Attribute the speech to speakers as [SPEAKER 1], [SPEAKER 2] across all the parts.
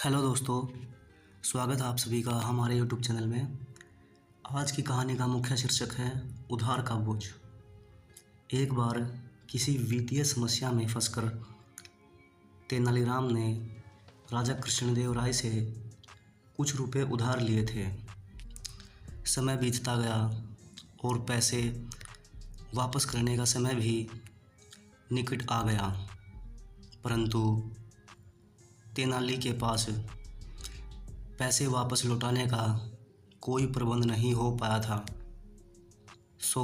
[SPEAKER 1] Hello दोस्तों, स्वागत है आप सभी का हमारे यूट्यूब चैनल में। आज की कहानी का मुख्य शीर्षक है उधार का बोझ। एक बार किसी वित्तीय समस्या में फंसकर तेनालीराम ने राजा कृष्णदेव राय से कुछ रुपए उधार लिए थे। समय बीतता गया और पैसे वापस करने का समय भी निकट आ गया, परंतु तेनाली के पास पैसे वापस लौटाने का कोई प्रबंध नहीं हो पाया था। सो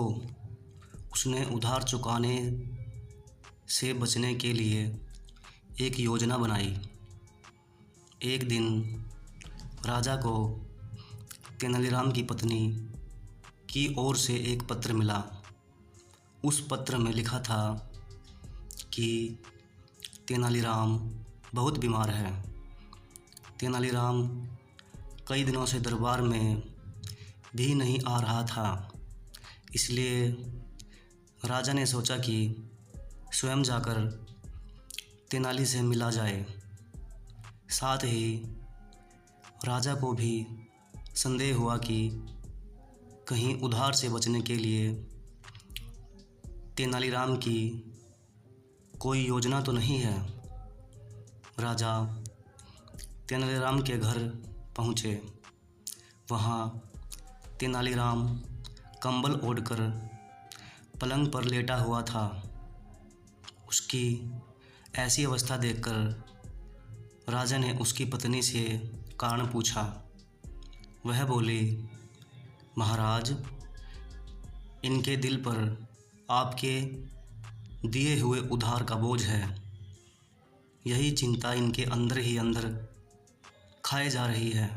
[SPEAKER 1] उसने उधार चुकाने से बचने के लिए एक योजना बनाई। एक दिन राजा को तेनालीराम की पत्नी की ओर से एक पत्र मिला। उस पत्र में लिखा था कि तेनालीराम बहुत बीमार है। तेनालीराम कई दिनों से दरबार में भी नहीं आ रहा था, इसलिए राजा ने सोचा कि स्वयं जाकर तेनाली से मिला जाए। साथ ही राजा को भी संदेह हुआ कि कहीं उधार से बचने के लिए तेनालीराम की कोई योजना तो नहीं है। राजा तेनालीराम के घर पहुँचे। वहाँ तेनालीराम कंबल ओढ़कर पलंग पर लेटा हुआ था। उसकी ऐसी अवस्था देखकर राजा ने उसकी पत्नी से कारण पूछा। वह बोली, महाराज, इनके दिल पर आपके दिए हुए उधार का बोझ है। यही चिंता इनके अंदर ही अंदर खाए जा रही है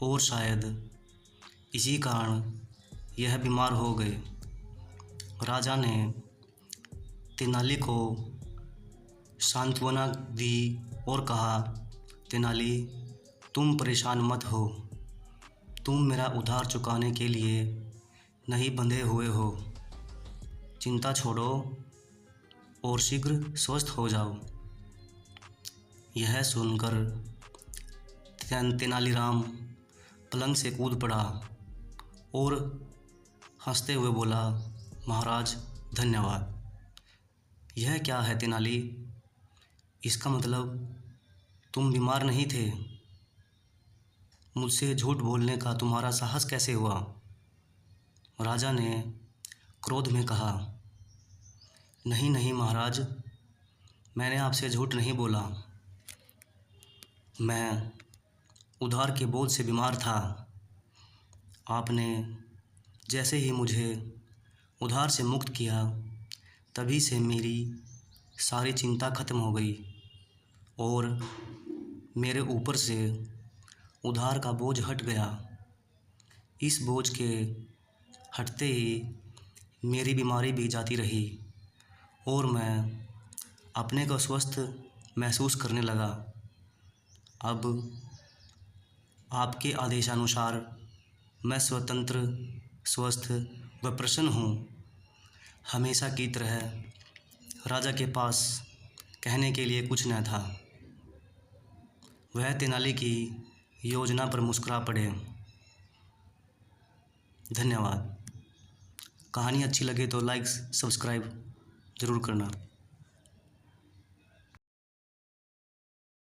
[SPEAKER 1] और शायद इसी कारण यह बीमार हो गए। राजा ने तेनाली को सांत्वना दी और कहा, तेनाली, तुम परेशान मत हो। तुम मेरा उधार चुकाने के लिए नहीं बंधे हुए हो। चिंता छोड़ो और शीघ्र स्वस्थ हो जाओ। यह सुनकर तेनालीराम पलंग से कूद पड़ा और हंसते हुए बोला, महाराज, धन्यवाद। यह क्या है तेनाली? इसका मतलब तुम बीमार नहीं थे। मुझसे झूठ बोलने का तुम्हारा साहस कैसे हुआ? राजा ने क्रोध में कहा, नहीं नहीं महाराज, मैंने आपसे झूठ नहीं बोला। मैं उधार के बोझ से बीमार था। आपने जैसे ही मुझे उधार से मुक्त किया, तभी से मेरी सारी चिंता खत्म हो गई और मेरे ऊपर से उधार का बोझ हट गया। इस बोझ के हटते ही मेरी बीमारी भी जाती रही और मैं अपने को स्वस्थ महसूस करने लगा। अब आपके आदेशानुसार मैं स्वतंत्र, स्वस्थ व प्रसन्न हूँ। हमेशा की तरह राजा के पास कहने के लिए कुछ न था। वह तेनाली की योजना पर मुस्कुरा पड़े। धन्यवाद। कहानी अच्छी लगे तो लाइक, सब्सक्राइब ज़रूर करना।